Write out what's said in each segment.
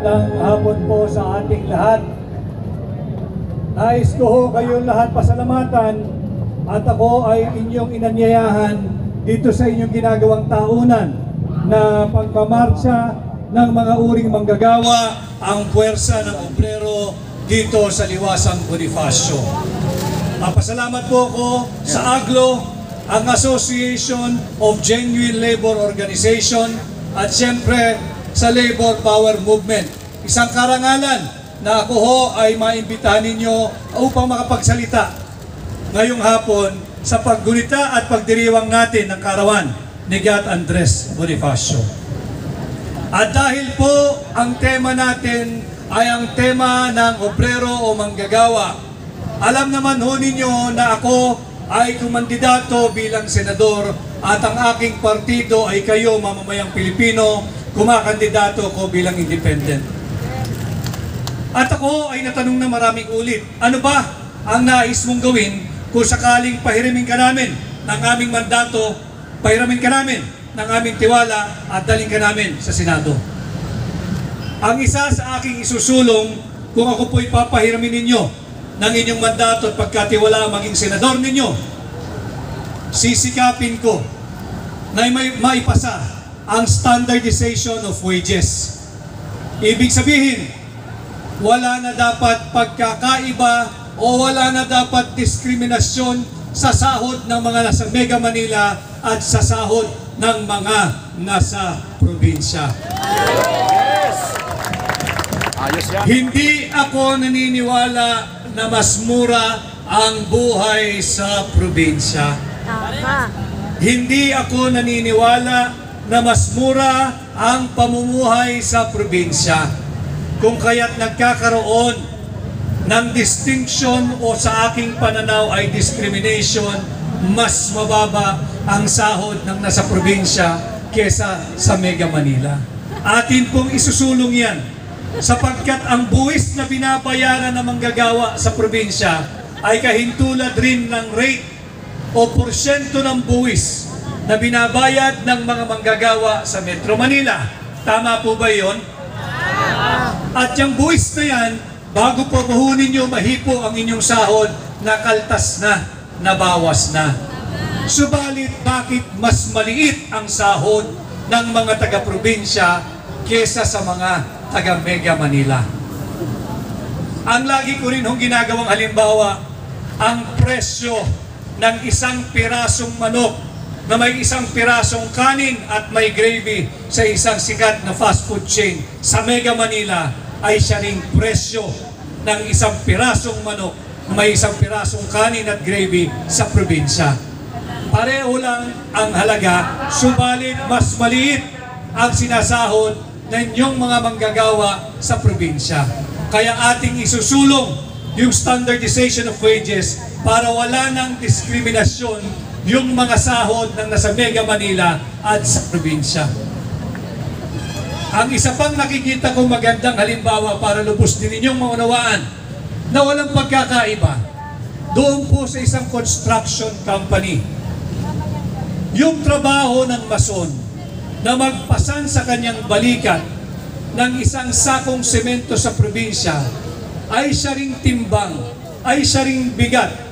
Magandang hapon po sa ating lahat. Nais ko ho kayong lahat pasalamatan at ako ay inyong inanyayahan dito sa inyong ginagawang taunan na pagmamarcha ng mga uring manggagawa ang puwersa ng obrero dito sa Liwasang Bonifacio. Pasalamat po ako sa AGLO, ang Association of Genuine Labor Organization, at siyempre sa Labor Power Movement. Isang karangalan na ako ho ay maimbitahan ninyo upang makapagsalita ngayong hapon sa paggunita at pagdiriwang natin ng karawan ni Gat Andres Bonifacio. At dahil po ang tema natin ay ang tema ng obrero o manggagawa, alam naman ho ninyo na ako ay kumandidato bilang senador at ang aking partido ay kayo, mamamayang Pilipino, kumakandidato ko bilang independent. At ako ay natanong na maraming ulit, ano ba ang nais mong gawin kung sakaling pahiramin ka namin ng aming mandato, pahiramin ka namin ng aming tiwala at daling ka namin sa Senado? Ang isa sa aking isusulong kung ako po'y papahiramin ninyo ng inyong mandato at pagkatiwala maging senador ninyo, sisikapin ko na maipasa ang standardization of wages. Ibig sabihin, wala na dapat pagkakaiba o wala na dapat diskriminasyon sa sahod ng mga nasa Mega Manila at sa sahod ng mga nasa probinsya. Yes! Ayos yan. Hindi ako naniniwala na mas mura ang buhay sa probinsya. Hindi ako naniniwala na mas mura ang pamumuhay sa probinsya. Kung kaya't nagkakaroon ng distinction o sa aking pananaw ay discrimination, mas mababa ang sahod ng nasa probinsya kesa sa Mega Manila. Atin pong isusulong yan sapagkat ang buwis na binabayaran ng manggagawa sa probinsya ay kahintulad rin ng rate o porsyento ng buwis na binabayad ng mga manggagawa sa Metro Manila. Tama po ba yon? At yung buwis na yan, bago po buhunin nyo, mahipo ang inyong sahod, nakaltas na, nabawas na. Subalit, bakit mas maliit ang sahod ng mga taga-probinsya kesa sa mga taga-Mega Manila? Ang lagi ko rin hong ginagawang halimbawa, ang presyo ng isang pirasong manok na may isang pirasong kanin at may gravy sa isang sikat na fast food chain sa Mega Manila ay siya ring presyo ng isang pirasong manok na may isang pirasong kanin at gravy sa probinsya. Pareho lang ang halaga, subalit mas maliit ang sinasahod ng inyong mga manggagawa sa probinsya. Kaya ating isusulong yung standardization of wages para wala ng diskriminasyon yung mga sahod ng nasa Mega Manila at sa probinsya. Ang isa pang nakikita kong magandang halimbawa para lubos din ninyong maunawaan na walang pagkakaiba, doon po sa isang construction company. Yung trabaho ng mason na magpasan sa kanyang balikat ng isang sakong semento sa probinsya ay siya ring timbang, ay siya ring bigat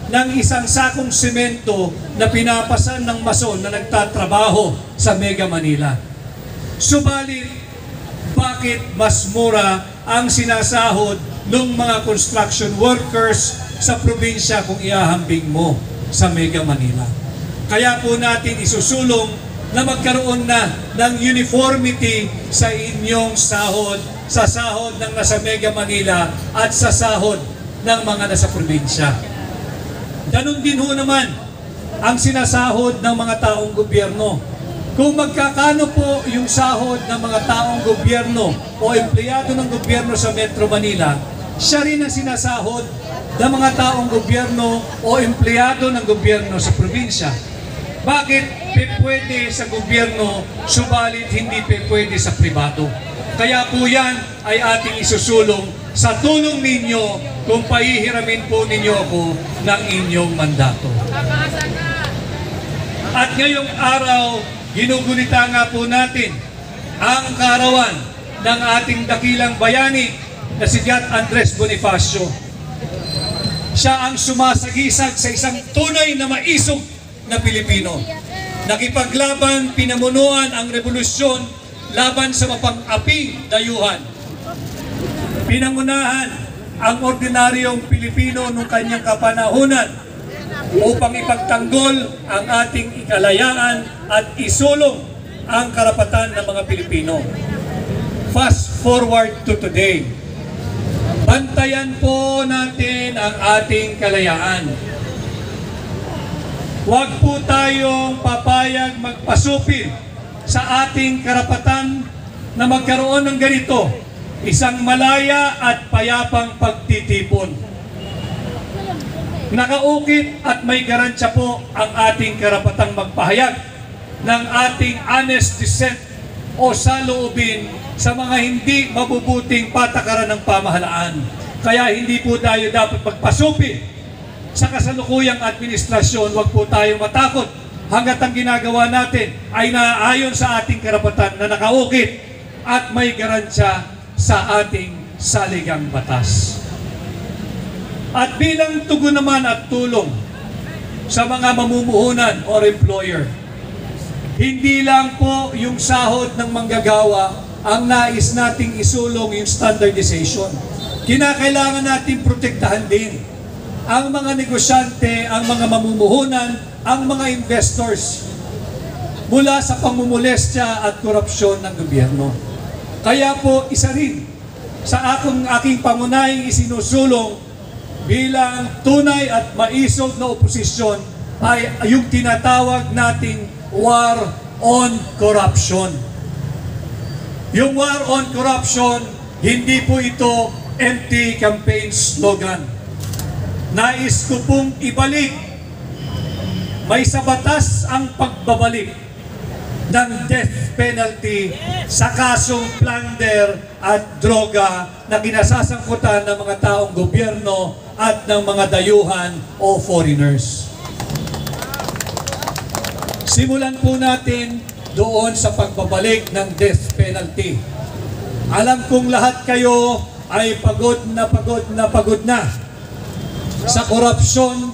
ng isang sakong semento na pinapasan ng mason na nagtatrabaho sa Mega Manila. Subalit, bakit mas mura ang sinasahod ng mga construction workers sa probinsya kung iahambing mo sa Mega Manila? Kaya po natin isusulong na magkaroon na ng uniformity sa inyong sahod, sa sahod ng nasa Mega Manila at sa sahod ng mga nasa probinsya. Ganun din ho naman ang sinasahod ng mga taong gobyerno. Kung magkakano po yung sahod ng mga taong gobyerno o empleyado ng gobyerno sa Metro Manila, siya rin ang sinasahod ng mga taong gobyerno o empleyado ng gobyerno sa probinsya. Bakit pwede sa gobyerno, subalit hindi pwede sa pribado? Kaya po yan ay ating isusulong sa tulong ninyo kung pahihiramin po ninyo ako ng inyong mandato. At ngayong araw, ginugunita nga po natin ang karawan ng ating dakilang bayani na si Gat Andres Bonifacio. Siya ang sumasagisag sa isang tunay na maisog na Pilipino. Nakipaglaban, pinamunuan ang revolusyon laban sa mapang-aping dayuhan. Pinangunahan ang ordinaryong Pilipino noong kanyang kapanahunan upang ipagtanggol ang ating kalayaan at isulong ang karapatan ng mga Pilipino. Fast forward to today. Bantayan po natin ang ating kalayaan. Huwag po tayong papayag magpasupil sa ating karapatan na magkaroon ng ganito, isang malaya at payapang pagtitipon. Nakaukit at may garansya po ang ating karapatang magpahayag ng ating honest dissent o saloobin sa mga hindi mabubuting patakaran ng pamahalaan. Kaya hindi po tayo dapat magpasupil sa kasalukuyang administrasyon. Huwag po tayong matakot hanggat ang ginagawa natin ay naaayon sa ating karapatan na nakaukit at may garansya sa ating saligang batas. At bilang tugon naman at tulong sa mga mamumuhunan or employer, hindi lang po yung sahod ng manggagawa ang nais nating isulong yung standardization. Kinakailangan natin protektahan din ang mga negosyante, ang mga mamumuhunan, ang mga investors mula sa pangmumolestya at korupsyon ng gobyerno. Kaya po isa rin sa aking pangunahing isinusulong bilang tunay at maisog na oposisyon ay yung tinatawag nating war on corruption. Yung war on corruption, hindi po ito empty campaign slogan. Nais ko pong ibalik, may sa batas ang pagbabalik ng death penalty sa kasong plunder at droga na kinasasangkutan ng mga taong gobyerno at ng mga dayuhan o foreigners. Simulan po natin doon sa pagbabalik ng death penalty. Alam kong lahat kayo ay pagod na sa korupsyon,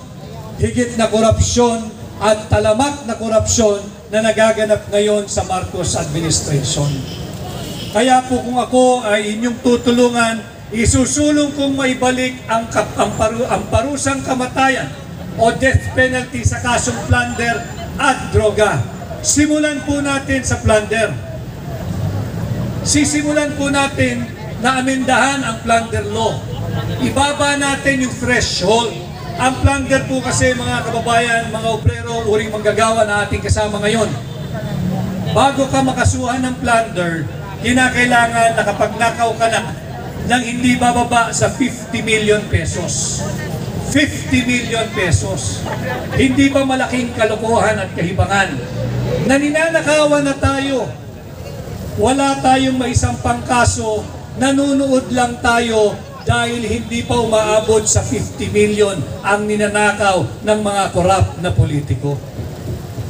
higit na korupsyon at talamak na korupsyon na nagaganap ngayon sa Marcos administration. Kaya po kung ako ay inyong tutulungan, isusulong kong maibalik ang parusang kamatayan o death penalty sa kasong plunder at droga. Simulan po natin sa plunder. Sisimulan po natin na amendahan ang plunder law. Ibaba natin yung threshold. Ang plunder po kasi mga kababayan, mga obrero, uring manggagawa na ating kasama ngayon. Bago ka makasuhan ng plunder, kinakailangan na kapag nakaw ka na ng hindi bababa sa 50 million pesos. 50 million pesos. Hindi ba malaking kalokohan at kahibangan? Naninanakawan na tayo. Wala tayong maisampang kaso, nanunood lang tayo dahil hindi pa umaabot sa 50 million ang ninanakaw ng mga korap na politiko.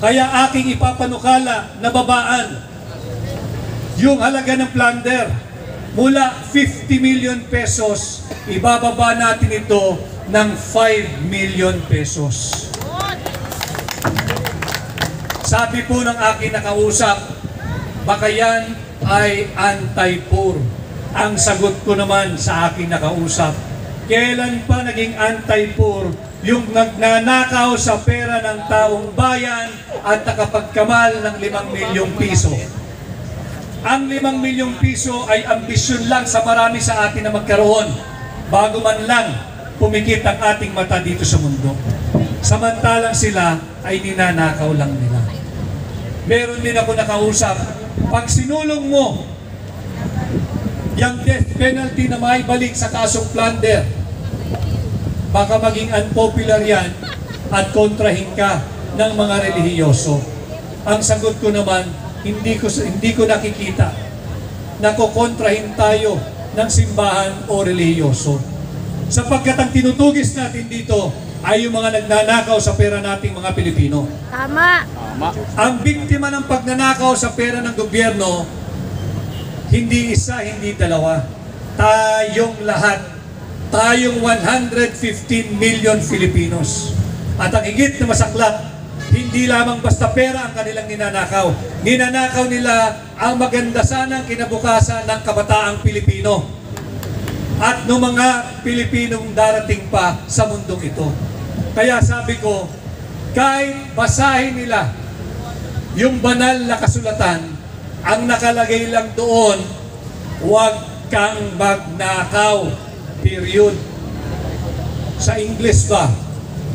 Kaya aking ipapanukala na babaan yung halaga ng plunder mula 50 million pesos, ibababa natin ito ng 5 million pesos. Sabi po ng aking nakausap, baka yan ay anti-poor. Ang sagot ko naman sa aking nakausap, kailan pa naging anti-poor yung nagnanakaw sa pera ng taong bayan at nakapagkamal ng 5 milyong piso? Ang 5 milyong piso ay ambisyon lang sa marami sa atin na magkaroon bago man lang pumikit ang ating mata dito sa mundo. Samantalang sila ay ninanakaw lang nila. Meron din ako nakausap, pag sinulong mo yung death penalty na maibalik sa kasong plunder, baka maging unpopular yan at kontrahin ka ng mga relihiyoso. Ang sagot ko naman, hindi ko nakikita na kukontrahin tayo ng simbahan o relihiyoso. Sapagkat ang tinutugis natin dito ay yung mga nagnanakaw sa pera nating mga Pilipino. Tama. Tama. Ang biktima ng pagnanakaw sa pera ng gobyerno, Hindi isa, hindi dalawa. Tayong lahat. Tayong 115 million Filipinos. At ang higit na masaklap, hindi lamang basta pera ang kanilang ninanakaw. Ninanakaw nila ang maganda sanang kinabukasan ng kabataang Pilipino at ng mga Pilipinong darating pa sa mundong ito. Kaya sabi ko, kahit basahin nila yung banal na kasulatan, ang nakalagay lang doon, huwag kang magnakaw. Period. Sa English ba?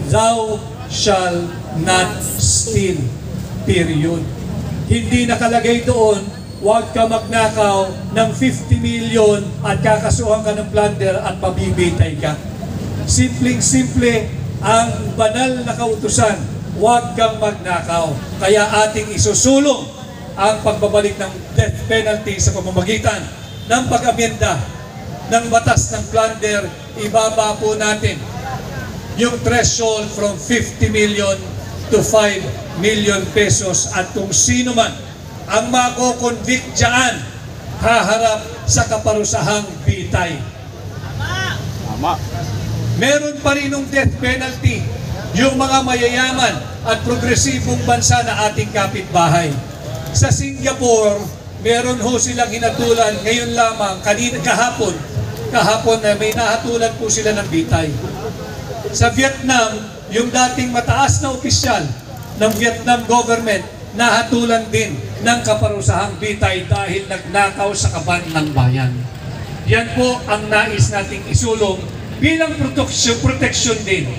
Thou shall not steal. Period. Hindi nakalagay doon, huwag ka magnakaw ng 50 million at kakasuhan ka ng plunder at mabibitay ka. Simpleng-simple ang banal na kautusan, huwag kang magnakaw. Kaya ating isusulong ang pagbabalik ng death penalty sa pamamagitan ng pag-amyenda ng batas ng plunder. Ibaba po natin yung threshold from 50 million to 5 million pesos at kung sino man ang mako-convict dyan, haharap sa kaparusahang bitay. Tama. Meron pa rin ng death penalty yung mga mayayaman at progresibong bansa na ating kapitbahay. Sa Singapore, meron ho silang hinatulan ngayon lamang, kahapon na may nahatulan po sila ng bitay. Sa Vietnam, yung dating mataas na opisyal ng Vietnam government, nahatulan din ng kaparusahang bitay dahil nagnakaw sa kaban ng bayan. Yan po ang nais nating isulong bilang protection din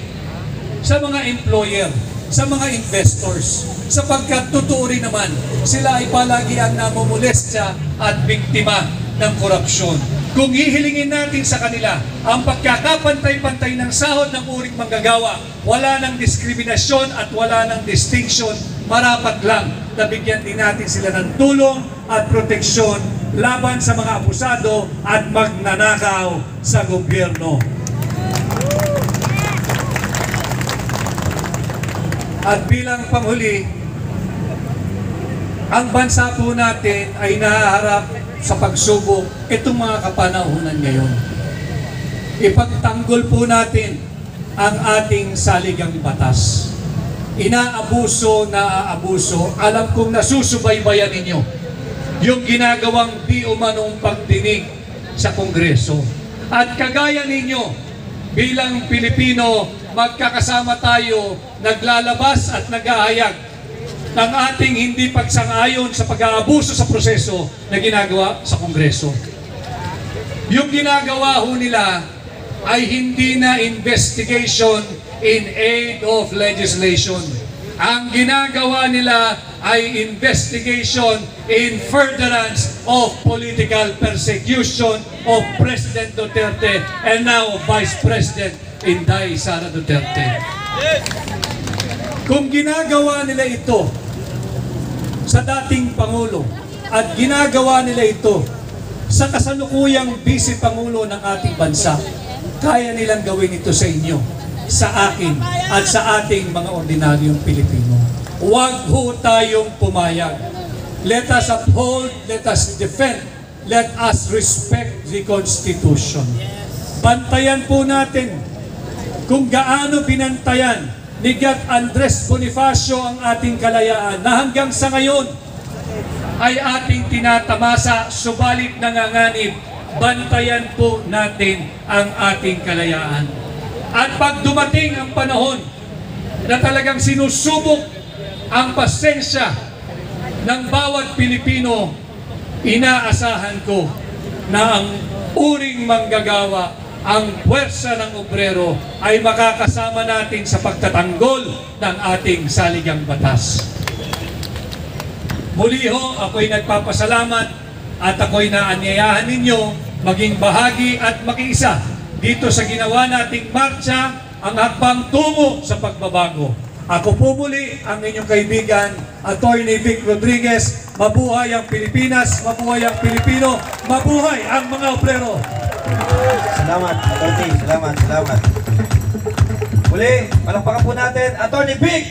sa mga employer, sa mga investors, sapagkat totoo rin naman sila ay palagi ang namumulestya at biktima ng korupsyon. Kung hihilingin natin sa kanila ang pagkakapantay-pantay ng sahod ng uring manggagawa, wala ng diskriminasyon at wala ng distinction, marapat lang na bigyan din natin sila ng tulong at proteksyon laban sa mga abusado at magnanakaw sa gobyerno. At bilang panghuli, ang bansa po natin ay nahaharap sa pagsubok itong mga kapanahunan ngayon. Ipagtanggol po natin ang ating saligang batas. Inaabuso, naaabuso, alam kong nasusubaybayan ninyo yung ginagawang di umanong pagdinig sa Kongreso. At kagaya ninyo, bilang Pilipino, magkakasama tayo, naglalabas at naghahayag ng ating hindi pagsang-ayon sa pag-aabuso sa proseso na ginagawa sa Kongreso. Yung ginagawa ho nila ay hindi na investigation in aid of legislation. Ang ginagawa nila ay investigation in furtherance of political persecution of President Duterte and now Vice President Inday Sara Duterte. Kung ginagawa nila ito sa dating Pangulo at ginagawa nila ito sa kasalukuyang Vice Pangulo ng ating bansa, kaya nilang gawin ito sa inyo, sa akin, at sa ating mga ordinaryong Pilipino. Huwag ho tayong pumayag. Let us uphold, let us defend, let us respect the Constitution. Bantayan po natin kung gaano binantayan ni Gat Andres Bonifacio ang ating kalayaan na hanggang sa ngayon ay ating tinatamasa, subalit nanganganib. Bantayan po natin ang ating kalayaan. At pag dumating ang panahon na talagang sinusubok ang pasensya ng bawat Pilipino, inaasahan ko na ang uring manggagawa, ang puwersa ng obrero ay makakasama natin sa pagtatanggol ng ating saligang batas. Muli ho, ako'y nagpapasalamat at ako'y naanyayahan ninyo maging bahagi at makiisa dito sa ginawa nating marcha, ang hakbang tungo sa pagbabago. Ako po muli ang inyong kaibigan, Attorney Vic Rodriguez. Mabuhay ang Pilipinas, mabuhay ang Pilipino, mabuhay ang mga obrero. Salamat, Atty. Salamat. Muli, palakpakan po natin, Atty. Vic!